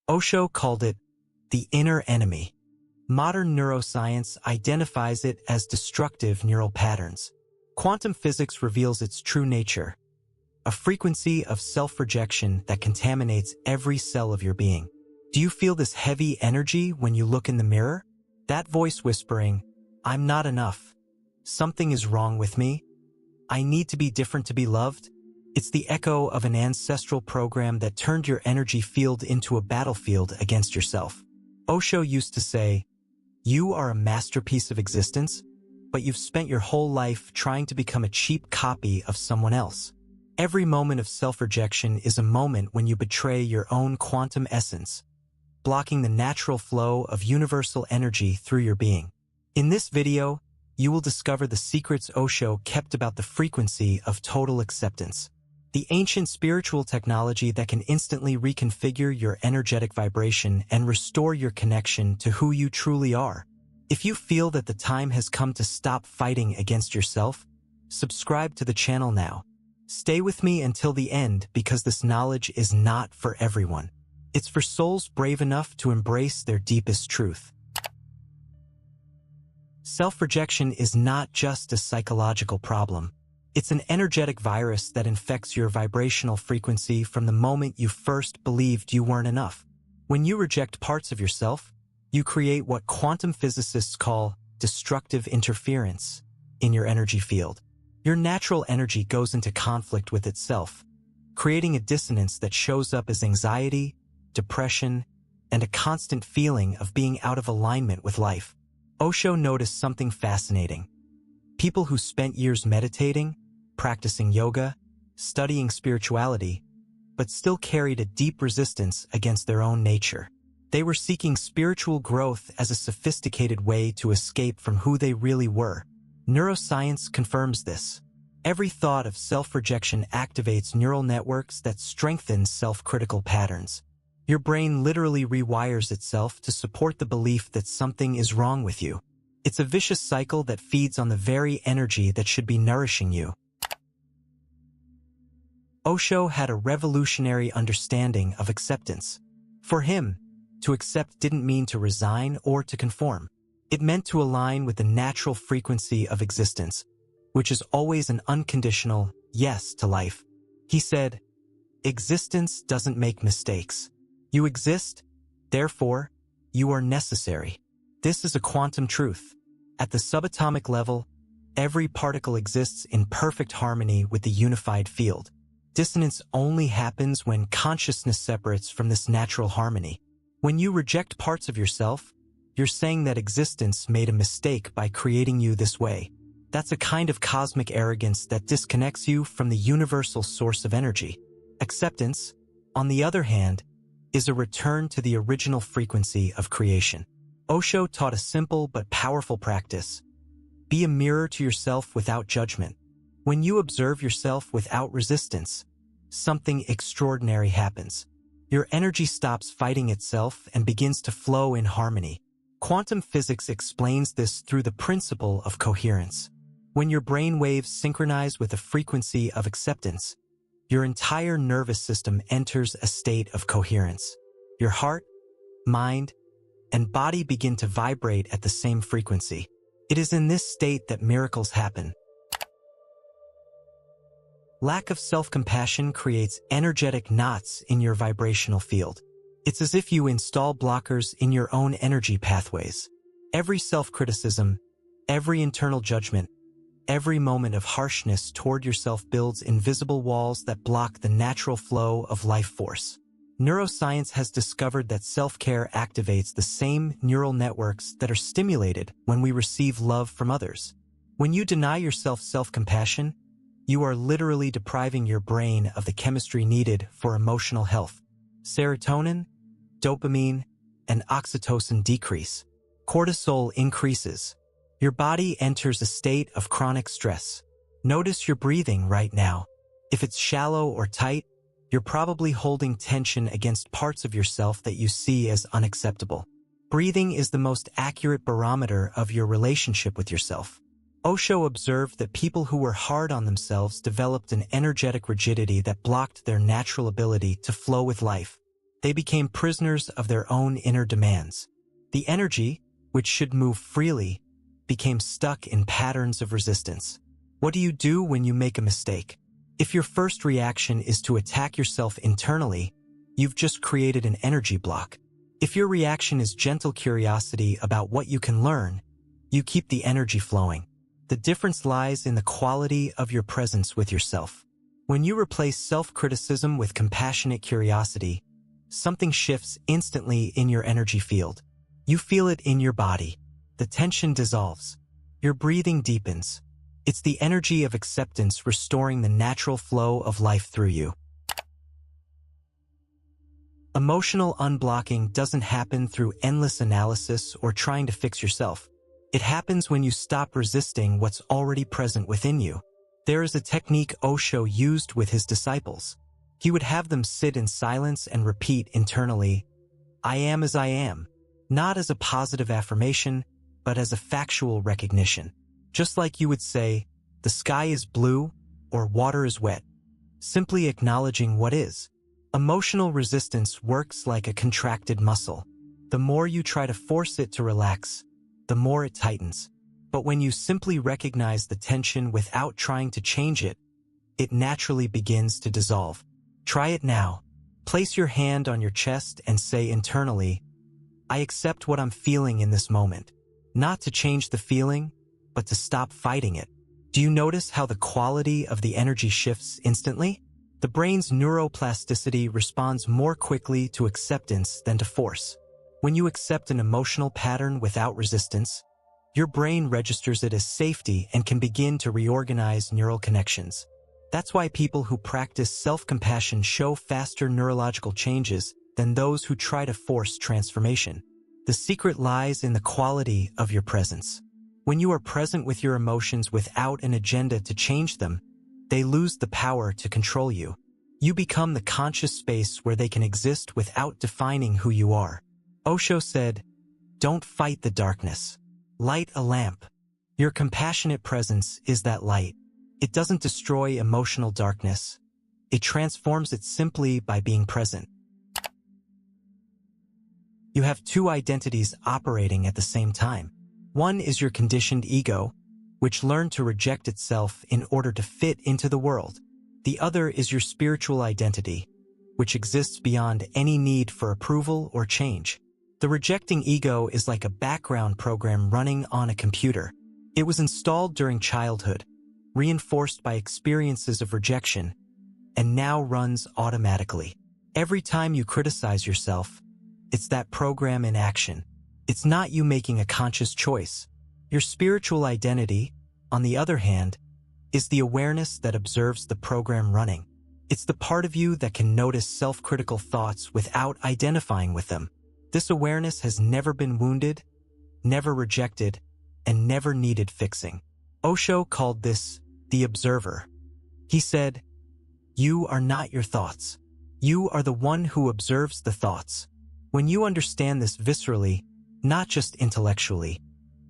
Osho called it the inner enemy. Modern neuroscience identifies it as destructive neural patterns. Quantum physics reveals its true nature, a frequency of self-rejection that contaminates every cell of your being. Do you feel this heavy energy when you look in the mirror? That voice whispering, "I'm not enough. Something is wrong with me. I need to be different to be loved." It's the echo of an ancestral program that turned your energy field into a battlefield against yourself. Osho used to say, "You are a masterpiece of existence, but you've spent your whole life trying to become a cheap copy of someone else." Every moment of self-rejection is a moment when you betray your own quantum essence, blocking the natural flow of universal energy through your being. In this video, you will discover the secrets Osho kept about the frequency of total acceptance, the ancient spiritual technology that can instantly reconfigure your energetic vibration and restore your connection to who you truly are. If you feel that the time has come to stop fighting against yourself, subscribe to the channel now. Stay with me until the end because this knowledge is not for everyone. It's for souls brave enough to embrace their deepest truth. Self-rejection is not just a psychological problem. It's an energetic virus that infects your vibrational frequency from the moment you first believed you weren't enough. When you reject parts of yourself, you create what quantum physicists call destructive interference in your energy field. Your natural energy goes into conflict with itself, creating a dissonance that shows up as anxiety, depression, and a constant feeling of being out of alignment with life. Osho noticed something fascinating. People who spent years meditating, practicing yoga, studying spirituality, but still carried a deep resistance against their own nature. They were seeking spiritual growth as a sophisticated way to escape from who they really were. Neuroscience confirms this. Every thought of self-rejection activates neural networks that strengthen self-critical patterns. Your brain literally rewires itself to support the belief that something is wrong with you. It's a vicious cycle that feeds on the very energy that should be nourishing you. Osho had a revolutionary understanding of acceptance. For him, to accept didn't mean to resign or to conform. It meant to align with the natural frequency of existence, which is always an unconditional yes to life. He said, "Existence doesn't make mistakes. You exist, therefore, you are necessary." This is a quantum truth. At the subatomic level, every particle exists in perfect harmony with the unified field. Dissonance only happens when consciousness separates from this natural harmony. When you reject parts of yourself, you're saying that existence made a mistake by creating you this way. That's a kind of cosmic arrogance that disconnects you from the universal source of energy. Acceptance, on the other hand, is a return to the original frequency of creation. Osho taught a simple but powerful practice. Be a mirror to yourself without judgment. When you observe yourself without resistance, something extraordinary happens. Your energy stops fighting itself and begins to flow in harmony. Quantum physics explains this through the principle of coherence. When your brain waves synchronize with a frequency of acceptance, your entire nervous system enters a state of coherence. Your heart, mind, and body begin to vibrate at the same frequency. It is in this state that miracles happen. Lack of self-compassion creates energetic knots in your vibrational field. It's as if you install blockers in your own energy pathways. Every self-criticism, every internal judgment, every moment of harshness toward yourself builds invisible walls that block the natural flow of life force. Neuroscience has discovered that self-care activates the same neural networks that are stimulated when we receive love from others. When you deny yourself self-compassion, you are literally depriving your brain of the chemistry needed for emotional health. Serotonin, dopamine, and oxytocin decrease. Cortisol increases. Your body enters a state of chronic stress. Notice your breathing right now. If it's shallow or tight, you're probably holding tension against parts of yourself that you see as unacceptable. Breathing is the most accurate barometer of your relationship with yourself. Osho observed that people who were hard on themselves developed an energetic rigidity that blocked their natural ability to flow with life. They became prisoners of their own inner demands. The energy, which should move freely, became stuck in patterns of resistance. What do you do when you make a mistake? If your first reaction is to attack yourself internally, you've just created an energy block. If your reaction is gentle curiosity about what you can learn, you keep the energy flowing. The difference lies in the quality of your presence with yourself. When you replace self-criticism with compassionate curiosity, something shifts instantly in your energy field. You feel it in your body. The tension dissolves. Your breathing deepens. It's the energy of acceptance restoring the natural flow of life through you. Emotional unblocking doesn't happen through endless analysis or trying to fix yourself. It happens when you stop resisting what's already present within you. There is a technique Osho used with his disciples. He would have them sit in silence and repeat internally, "I am as I am," not as a positive affirmation, but as a factual recognition. Just like you would say, "The sky is blue," or "Water is wet." Simply acknowledging what is. Emotional resistance works like a contracted muscle. The more you try to force it to relax, the more it tightens. But when you simply recognize the tension without trying to change it, it naturally begins to dissolve. Try it now. Place your hand on your chest and say internally, "I accept what I'm feeling in this moment." Not to change the feeling, but to stop fighting it. Do you notice how the quality of the energy shifts instantly? The brain's neuroplasticity responds more quickly to acceptance than to force. When you accept an emotional pattern without resistance, your brain registers it as safety and can begin to reorganize neural connections. That's why people who practice self-compassion show faster neurological changes than those who try to force transformation. The secret lies in the quality of your presence. When you are present with your emotions without an agenda to change them, they lose the power to control you. You become the conscious space where they can exist without defining who you are. Osho said, "Don't fight the darkness. Light a lamp." Your compassionate presence is that light. It doesn't destroy emotional darkness. It transforms it simply by being present. You have two identities operating at the same time. One is your conditioned ego, which learned to reject itself in order to fit into the world. The other is your spiritual identity, which exists beyond any need for approval or change. The rejecting ego is like a background program running on a computer. It was installed during childhood, reinforced by experiences of rejection, and now runs automatically. Every time you criticize yourself, it's that program in action. It's not you making a conscious choice. Your spiritual identity, on the other hand, is the awareness that observes the program running. It's the part of you that can notice self-critical thoughts without identifying with them. This awareness has never been wounded, never rejected, and never needed fixing. Osho called this the observer. He said, "You are not your thoughts. You are the one who observes the thoughts." When you understand this viscerally, not just intellectually,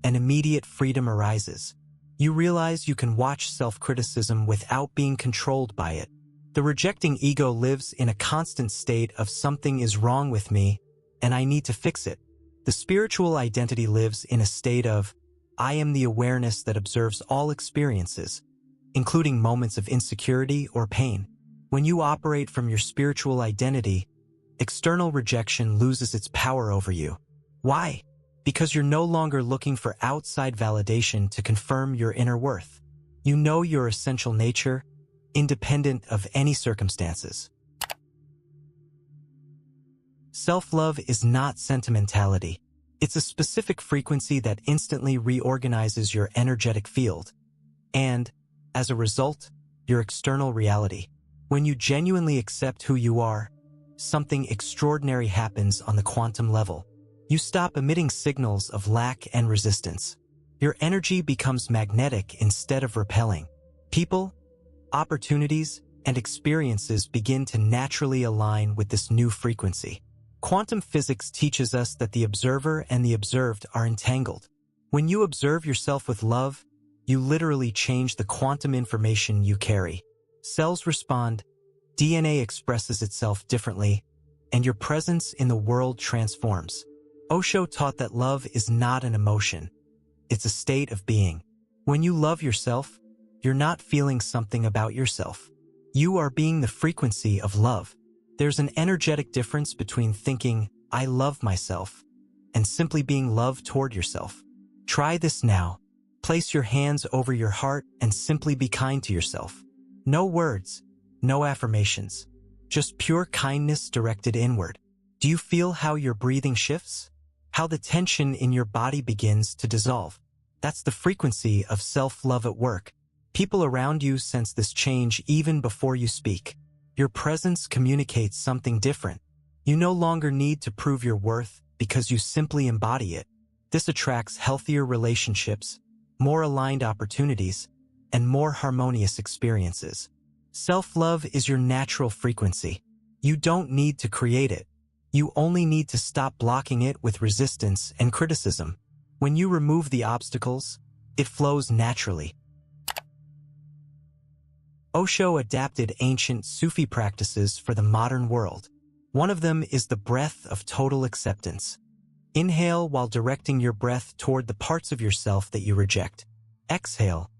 an immediate freedom arises. You realize you can watch self-criticism without being controlled by it. The rejecting ego lives in a constant state of "something is wrong with me, and I need to fix it." The spiritual identity lives in a state of "I am the awareness that observes all experiences, including moments of insecurity or pain." When you operate from your spiritual identity, external rejection loses its power over you. Why? Because you're no longer looking for outside validation to confirm your inner worth. You know your essential nature, independent of any circumstances. Self-love is not sentimentality. It's a specific frequency that instantly reorganizes your energetic field, and, as a result, your external reality. When you genuinely accept who you are, something extraordinary happens on the quantum level. You stop emitting signals of lack and resistance. Your energy becomes magnetic instead of repelling. People, opportunities, and experiences begin to naturally align with this new frequency. Quantum physics teaches us that the observer and the observed are entangled. When you observe yourself with love, you literally change the quantum information you carry. Cells respond, DNA expresses itself differently, and your presence in the world transforms. Osho taught that love is not an emotion. It's a state of being. When you love yourself, you're not feeling something about yourself. You are being the frequency of love. There's an energetic difference between thinking, "I love myself," and simply being love toward yourself. Try this now. Place your hands over your heart and simply be kind to yourself. No words, no affirmations, just pure kindness directed inward. Do you feel how your breathing shifts? How the tension in your body begins to dissolve? That's the frequency of self-love at work. People around you sense this change even before you speak. Your presence communicates something different. You no longer need to prove your worth because you simply embody it. This attracts healthier relationships, more aligned opportunities, and more harmonious experiences. Self-love is your natural frequency. You don't need to create it. You only need to stop blocking it with resistance and criticism. When you remove the obstacles, it flows naturally. Osho adapted ancient Sufi practices for the modern world. One of them is the breath of total acceptance. Inhale while directing your breath toward the parts of yourself that you reject. Exhale,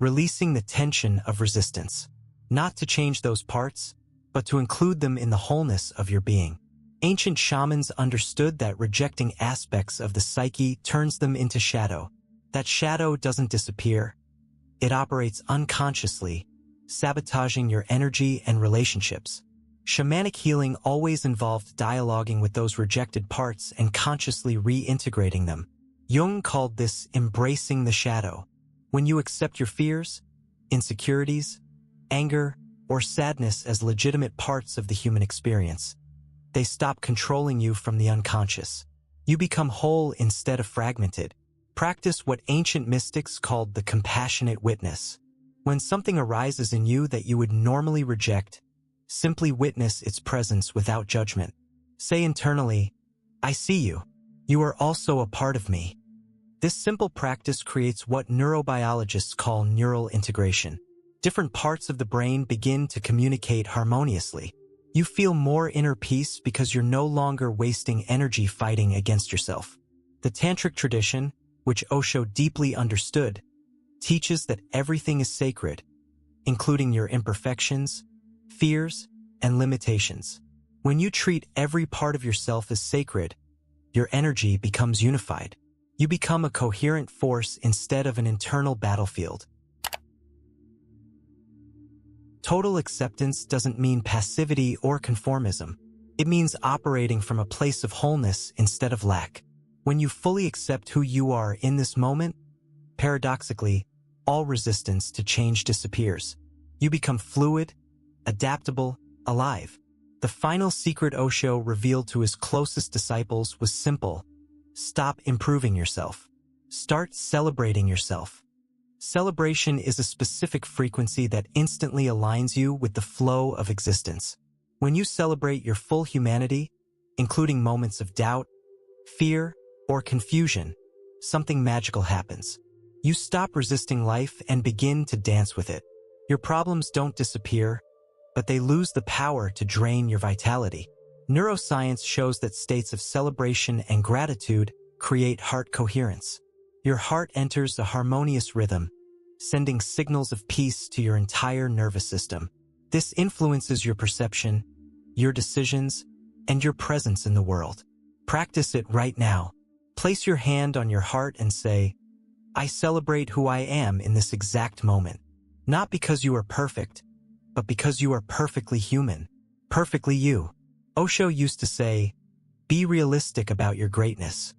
releasing the tension of resistance. Not to change those parts, but to include them in the wholeness of your being. Ancient shamans understood that rejecting aspects of the psyche turns them into shadow. That shadow doesn't disappear. It operates unconsciously, sabotaging your energy and relationships. Shamanic healing always involved dialoguing with those rejected parts and consciously reintegrating them. Jung called this embracing the shadow. When you accept your fears, insecurities, anger, or sadness as legitimate parts of the human experience, they stop controlling you from the unconscious. You become whole instead of fragmented. Practice what ancient mystics called the compassionate witness. When something arises in you that you would normally reject, simply witness its presence without judgment. Say internally, "I see you. You are also a part of me." This simple practice creates what neurobiologists call neural integration. Different parts of the brain begin to communicate harmoniously. You feel more inner peace because you're no longer wasting energy fighting against yourself. The Tantric tradition, which Osho deeply understood, teaches that everything is sacred, including your imperfections, fears, and limitations. When you treat every part of yourself as sacred, your energy becomes unified. You become a coherent force instead of an internal battlefield. Total acceptance doesn't mean passivity or conformism. It means operating from a place of wholeness instead of lack. When you fully accept who you are in this moment, paradoxically, all resistance to change disappears. You become fluid, adaptable, alive. The final secret Osho revealed to his closest disciples was simple. Stop improving yourself. Start celebrating yourself. Celebration is a specific frequency that instantly aligns you with the flow of existence. When you celebrate your full humanity, including moments of doubt, fear, or confusion, something magical happens. You stop resisting life and begin to dance with it. Your problems don't disappear, but they lose the power to drain your vitality. Neuroscience shows that states of celebration and gratitude create heart coherence. Your heart enters a harmonious rhythm, sending signals of peace to your entire nervous system. This influences your perception, your decisions, and your presence in the world. Practice it right now. Place your hand on your heart and say, "I celebrate who I am in this exact moment." Not because you are perfect, but because you are perfectly human, perfectly you. Osho used to say, "Be realistic about your greatness."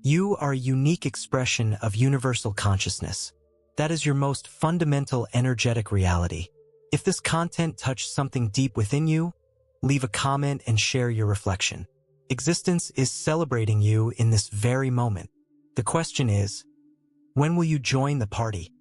You are a unique expression of universal consciousness. That is your most fundamental energetic reality. If this content touched something deep within you, leave a comment and share your reflection. Existence is celebrating you in this very moment. The question is, when will you join the party?